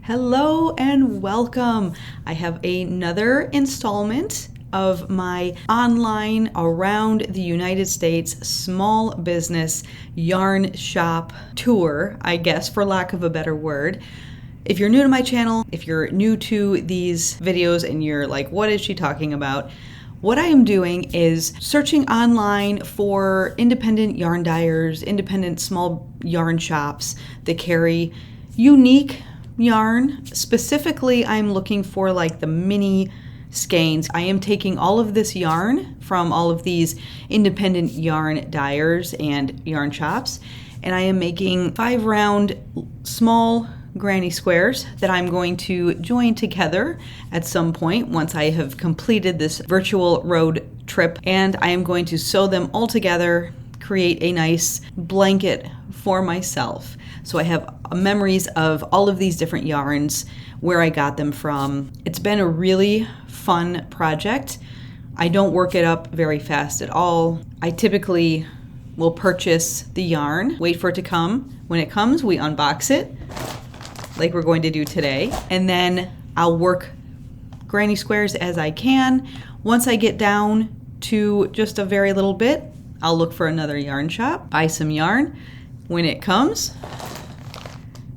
Hello and welcome. I have another installment of my online around the United States small business yarn shop tour, I guess, for lack of a better word. If you're new to my channel, if you're new to these videos and you're like, what is she talking about? What I am doing is searching online for independent yarn dyers, independent small yarn shops that carry unique yarn. Specifically, I'm looking for like the mini skeins. I am taking all of this yarn from all of these independent yarn dyers and yarn shops, and I am making 5 round small granny squares that I'm going to join together at some point once I have completed this virtual road trip, and I am going to sew them all together, create a nice blanket for myself. So I have memories of all of these different yarns, where I got them from. It's been a really fun project. I don't work it up very fast at all. I typically will purchase the yarn, wait for it to come. When it comes, we unbox it, like we're going to do today, and then I'll work granny squares as I can. Once I get down to just a very little bit, I'll look for another yarn shop, buy some yarn. When it comes,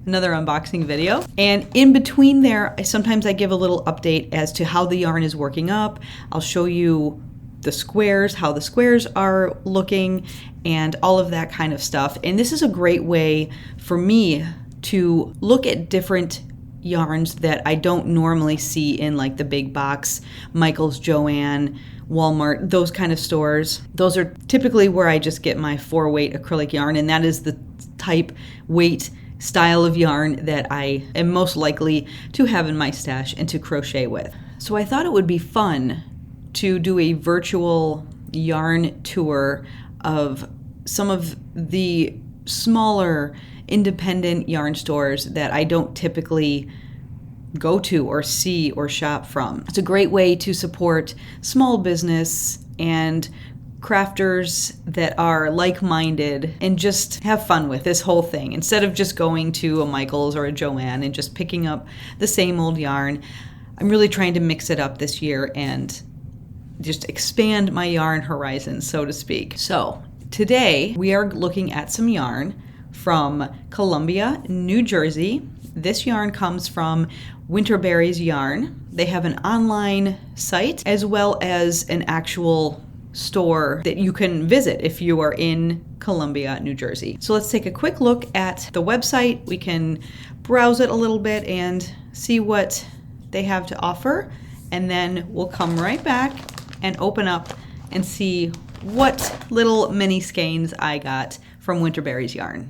another unboxing video. And in between there, sometimes I give a little update as to how the yarn is working up. I'll show you the squares, how the squares are looking, and all of that kind of stuff. And this is a great way for me to look at different yarns that I don't normally see in like the big box, Michael's, Joann, Walmart, those kind of stores. Those are typically where I just get my 4-weight acrylic yarn, and that is the type, weight, style of yarn that I am most likely to have in my stash and to crochet with. So I thought it would be fun to do a virtual yarn tour of some of the smaller independent yarn stores that I don't typically go to or see or shop from. It's a great way to support small business and crafters that are like-minded and just have fun with this whole thing. Instead of just going to a Michael's or a Joann and just picking up the same old yarn, I'm really trying to mix it up this year and just expand my yarn horizons, so to speak. So today we are looking at some yarn from Columbia, New Jersey. This yarn comes from Winterberries yarn. They have an online site as well as an actual store that you can visit if you are in Columbia, New Jersey. So let's take a quick look at the website. We can browse it a little bit and see what they have to offer, and then we'll come right back and open up and see what little mini skeins I got from Winterberries yarn.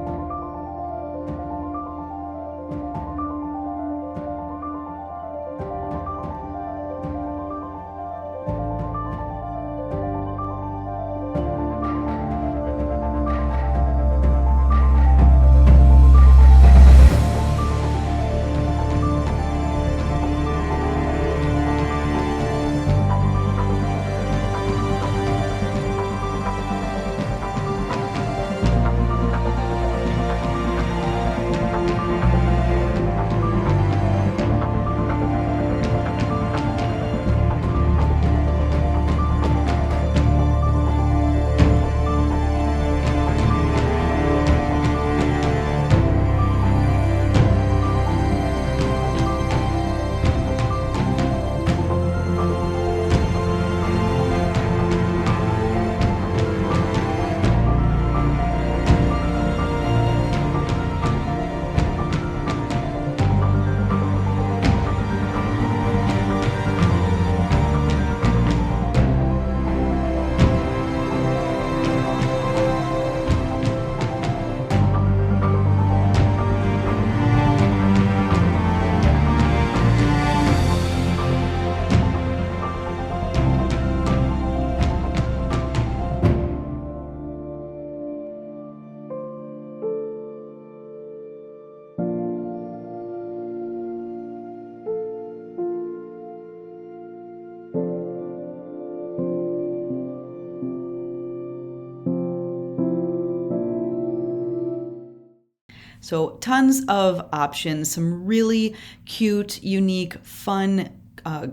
So tons of options, some really cute, unique, fun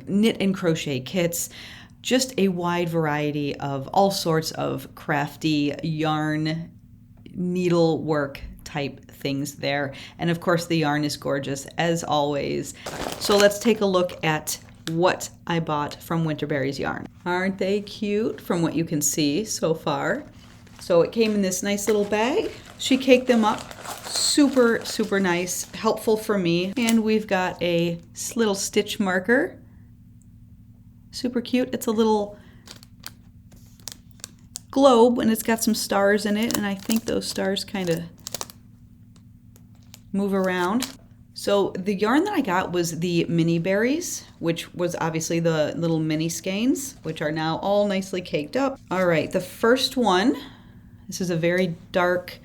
knit and crochet kits, just a wide variety of all sorts of crafty yarn, needlework type things there. And of course the yarn is gorgeous as always. So let's take a look at what I bought from Winterberries yarn. Aren't they cute from what you can see so far? So it came in this nice little bag. She caked them up. Super, super nice, helpful for me. And we've got a little stitch marker. Super cute. It's a little globe and it's got some stars in it. And I think those stars kind of move around. So the yarn that I got was the mini berries, which was obviously the little mini skeins, which are now all nicely caked up. All right, the first one, this is a very dark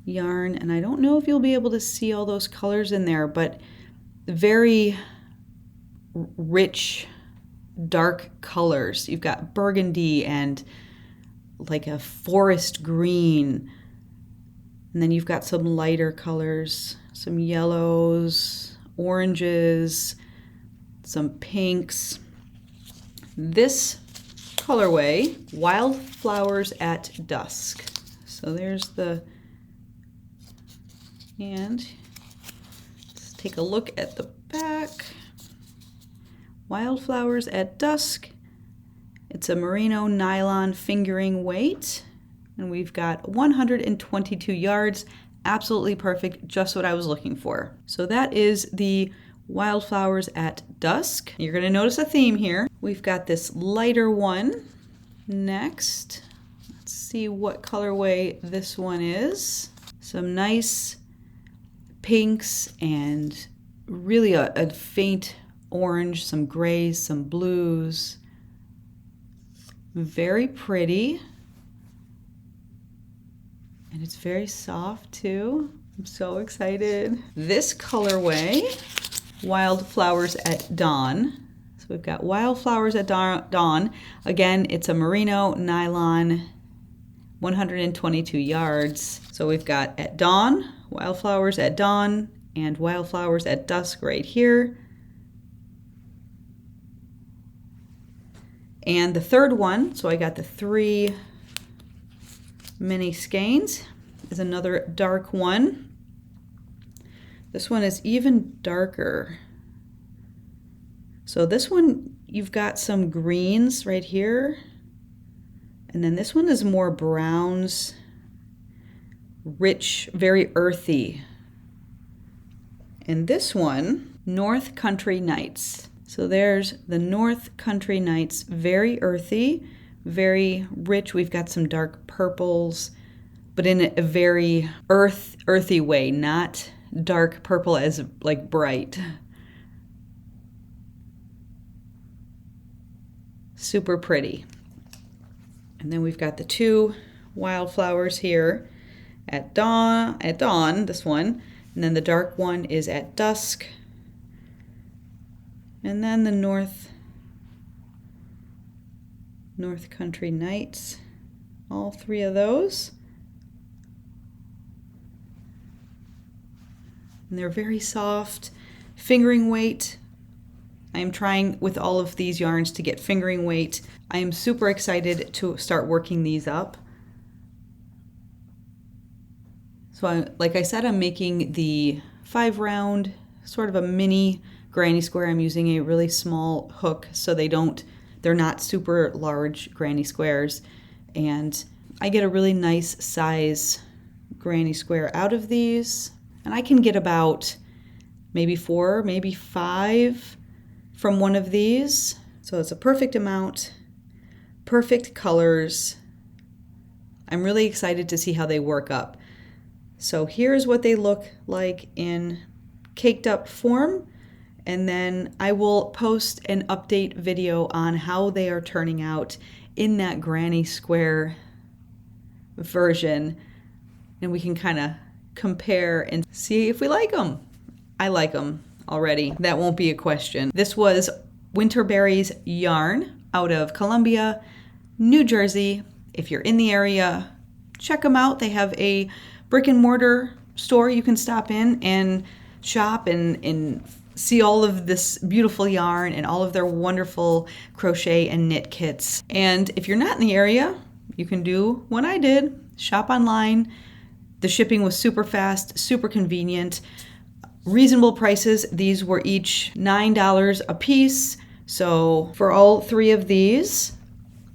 yarn, and I don't know if you'll be able to see all those colors in there, but very rich, dark colors. You've got burgundy and like a forest green, and then you've got some lighter colors, some yellows, oranges, some pinks. This colorway, Wildflowers at Dusk. So there's the, and let's take a look at the back. Wildflowers at Dusk. It's a merino nylon fingering weight, and we've got 122 yards. Absolutely perfect, just what I was looking for. So that is the Wildflowers at Dusk. You're gonna notice a theme here. We've got this lighter one next. Let's see what colorway this one is. Some nice pinks and really a faint orange, some grays, some blues. Very pretty. And it's very soft too. I'm so excited. This colorway, Wildflowers at Dawn. So we've got Wildflowers at Dawn. Again, it's a merino nylon, 122 yards. So we've got at dawn, Wildflowers at Dawn, and Wildflowers at Dusk right here. And the third one, so I got the 3 mini skeins, is another dark one. This one is even darker. So this one, you've got some greens right here. And then this one is more browns, rich, very earthy. And this one, North Country Nights. So there's the North Country Nights, very earthy, very rich. We've got some dark purples, but in a very earthy way, not dark purple as like bright. Super pretty. And then we've got the 2 wildflowers here at dawn, this one, and then the dark one is at dusk. And then the North Country Nights, all 3 of those. And they're very soft, fingering weight. I am trying with all of these yarns to get fingering weight. I am super excited to start working these up. So like I said, I'm making the 5 round, sort of a mini granny square. I'm using a really small hook so they're not super large granny squares. And I get a really nice size granny square out of these. And I can get about maybe 4, maybe 5 from one of these. So it's a perfect amount, perfect colors. I'm really excited to see how they work up. So here's what they look like in caked up form. And then I will post an update video on how they are turning out in that granny square version. And we can kind of compare and see if we like them. I like them already. That won't be a question. This was Winterberries yarn out of Columbia, New Jersey. If you're in the area, check them out. They have a brick and mortar store you can stop in and shop and see all of this beautiful yarn and all of their wonderful crochet and knit kits. And if you're not in the area, you can do what I did, shop online. The shipping was super fast, super convenient, reasonable prices. These were each $9 a piece. So for all 3 of these,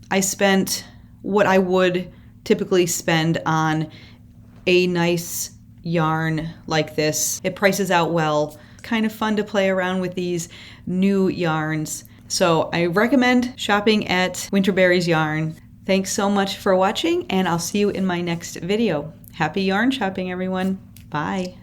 I spent what I would typically spend on a nice yarn like this. It prices out well. It's kind of fun to play around with these new yarns. So I recommend shopping at Winterberries Yarn. Thanks so much for watching, and I'll see you in my next video. Happy yarn shopping, everyone. Bye.